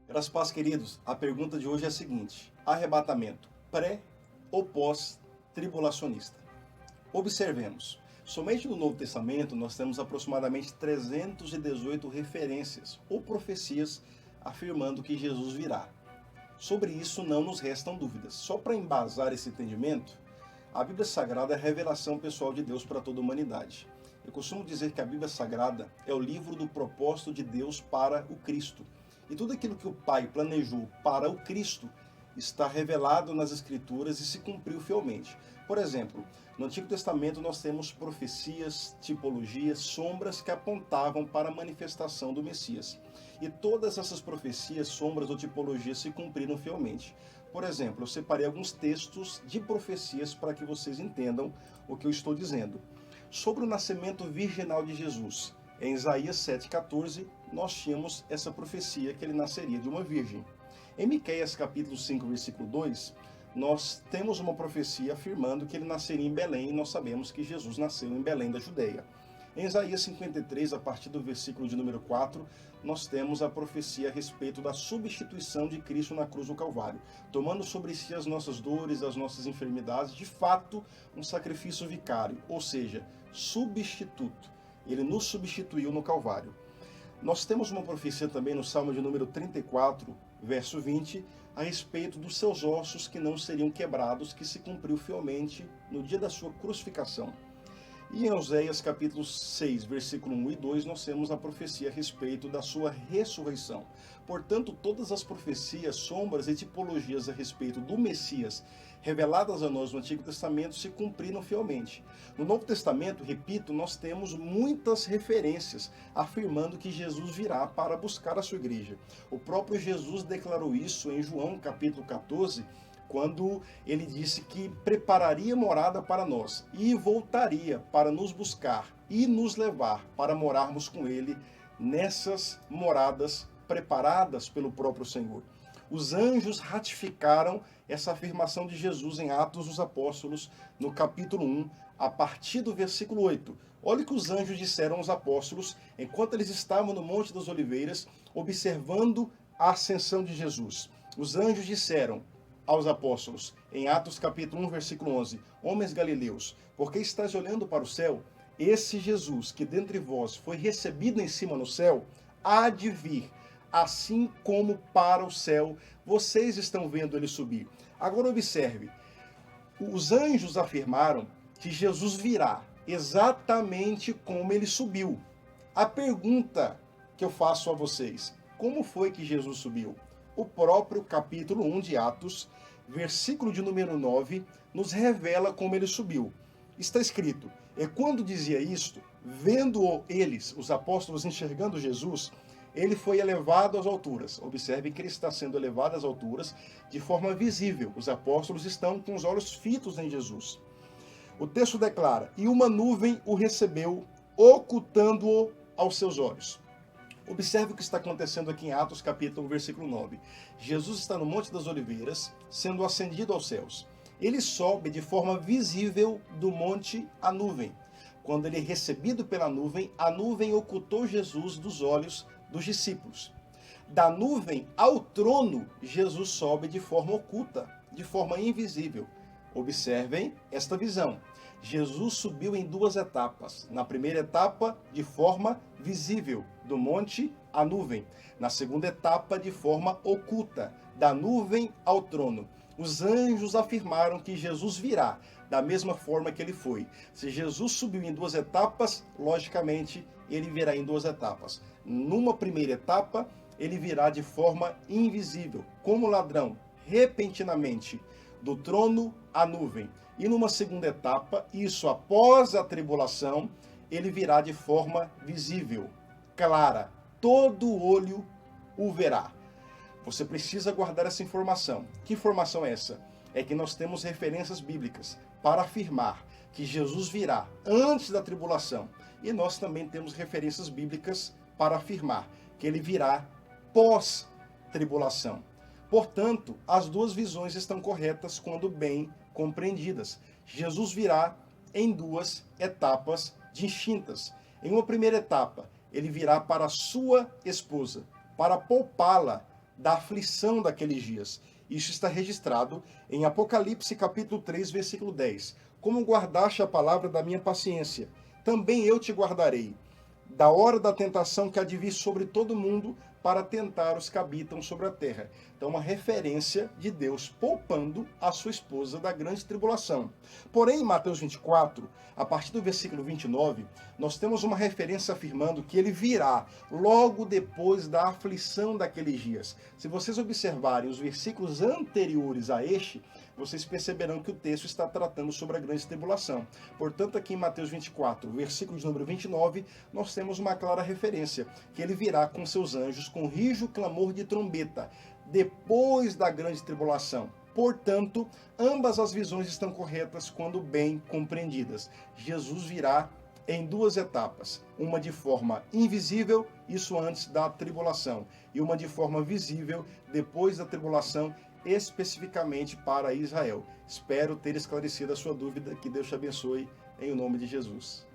Graças a paz, queridos, a pergunta de hoje é a seguinte: arrebatamento pré ou pós-tribulacionista? Observemos, somente no Novo Testamento nós temos aproximadamente 318 referências ou profecias afirmando que Jesus virá. Sobre isso não nos restam dúvidas. Só para embasar esse entendimento, a Bíblia Sagrada é a revelação pessoal de Deus para toda a humanidade. Eu costumo dizer que a Bíblia Sagrada é o livro do propósito de Deus para o Cristo. E tudo aquilo que o Pai planejou para o Cristo está revelado nas Escrituras e se cumpriu fielmente. Por exemplo, no Antigo Testamento nós temos profecias, tipologias, sombras que apontavam para a manifestação do Messias. E todas essas profecias, sombras ou tipologias se cumpriram fielmente. Por exemplo, eu separei alguns textos de profecias para que vocês entendam o que eu estou dizendo. Sobre o nascimento virginal de Jesus, em Isaías 7,14, nós tínhamos essa profecia que ele nasceria de uma virgem. Em Miqueias capítulo 5, versículo 2, nós temos uma profecia afirmando que ele nasceria em Belém, e nós sabemos que Jesus nasceu em Belém da Judeia. Em Isaías 53, a partir do versículo de número 4, nós temos a profecia a respeito da substituição de Cristo na cruz do Calvário, tomando sobre si as nossas dores, as nossas enfermidades, de fato, um sacrifício vicário, ou seja, substituto. Ele nos substituiu no Calvário. Nós temos uma profecia também no Salmo de número 34, verso 20, a respeito dos seus ossos que não seriam quebrados, que se cumpriu fielmente no dia da sua crucificação. E em Oséias capítulo 6, versículo 1 e 2, nós temos a profecia a respeito da sua ressurreição. Portanto, todas as profecias, sombras e tipologias a respeito do Messias reveladas a nós no Antigo Testamento se cumpriram fielmente. No Novo Testamento, repito, nós temos muitas referências afirmando que Jesus virá para buscar a sua igreja. O próprio Jesus declarou isso em João capítulo 14, quando ele disse que prepararia morada para nós e voltaria para nos buscar e nos levar para morarmos com ele nessas moradas preparadas pelo próprio Senhor. Os anjos ratificaram essa afirmação de Jesus em Atos dos Apóstolos, no capítulo 1, a partir do versículo 8. Olha o que os anjos disseram aos apóstolos enquanto eles estavam no Monte das Oliveiras, observando a ascensão de Jesus. Os anjos disseram aos apóstolos, em Atos capítulo 1, versículo 11, homens galileus, por que estáis olhando para o céu? Esse Jesus que dentre vós foi recebido em cima no céu, há de vir, assim como para o céu, vocês estão vendo ele subir. Agora observe, os anjos afirmaram que Jesus virá exatamente como ele subiu. A pergunta que eu faço a vocês, como foi que Jesus subiu? O próprio capítulo 1 de Atos, versículo de número 9, nos revela como ele subiu. Está escrito, e quando dizia isto, vendo eles, os apóstolos enxergando Jesus, ele foi elevado às alturas. Observe que ele está sendo elevado às alturas de forma visível. Os apóstolos estão com os olhos fitos em Jesus. O texto declara, e uma nuvem o recebeu, ocultando-o aos seus olhos. Observe o que está acontecendo aqui em Atos capítulo 1, versículo 9. Jesus está no Monte das Oliveiras, sendo ascendido aos céus. Ele sobe de forma visível do monte à nuvem. Quando ele é recebido pela nuvem, a nuvem ocultou Jesus dos olhos dos discípulos. Da nuvem ao trono, Jesus sobe de forma oculta, de forma invisível. Observem esta visão. Jesus subiu em duas etapas. Na primeira etapa, de forma visível, do monte à nuvem. Na segunda etapa, de forma oculta, da nuvem ao trono. Os anjos afirmaram que Jesus virá da mesma forma que ele foi. Se Jesus subiu em duas etapas, logicamente, ele virá em duas etapas. Numa primeira etapa, ele virá de forma invisível, como ladrão, repentinamente, do trono à nuvem. E numa segunda etapa, isso após a tribulação, ele virá de forma visível, clara. Todo olho o verá. Você precisa guardar essa informação. Que informação é essa? É que nós temos referências bíblicas para afirmar que Jesus virá antes da tribulação. E nós também temos referências bíblicas para afirmar que ele virá pós-tribulação. Portanto, as duas visões estão corretas quando bem compreendidas. Jesus virá em duas etapas distintas. Em uma primeira etapa, ele virá para a sua esposa, para poupá-la da aflição daqueles dias. Isso está registrado em Apocalipse capítulo 3, versículo 10. Como guardaste a palavra da minha paciência, também eu te guardarei, da hora da tentação que há de vir sobre todo mundo, para tentar os que habitam sobre a terra. Então, uma referência de Deus poupando a sua esposa da grande tribulação. Porém, em Mateus 24, a partir do versículo 29, nós temos uma referência afirmando que ele virá logo depois da aflição daqueles dias. Se vocês observarem os versículos anteriores a este, vocês perceberão que o texto está tratando sobre a grande tribulação. Portanto, aqui em Mateus 24, versículo de número 29, nós temos uma clara referência, que ele virá com seus anjos com rijo clamor de trombeta, depois da grande tribulação. Portanto, ambas as visões estão corretas quando bem compreendidas. Jesus virá em duas etapas, uma de forma invisível, isso antes da tribulação, e uma de forma visível, depois da tribulação, especificamente para Israel. Espero ter esclarecido a sua dúvida, que Deus te abençoe, em nome de Jesus.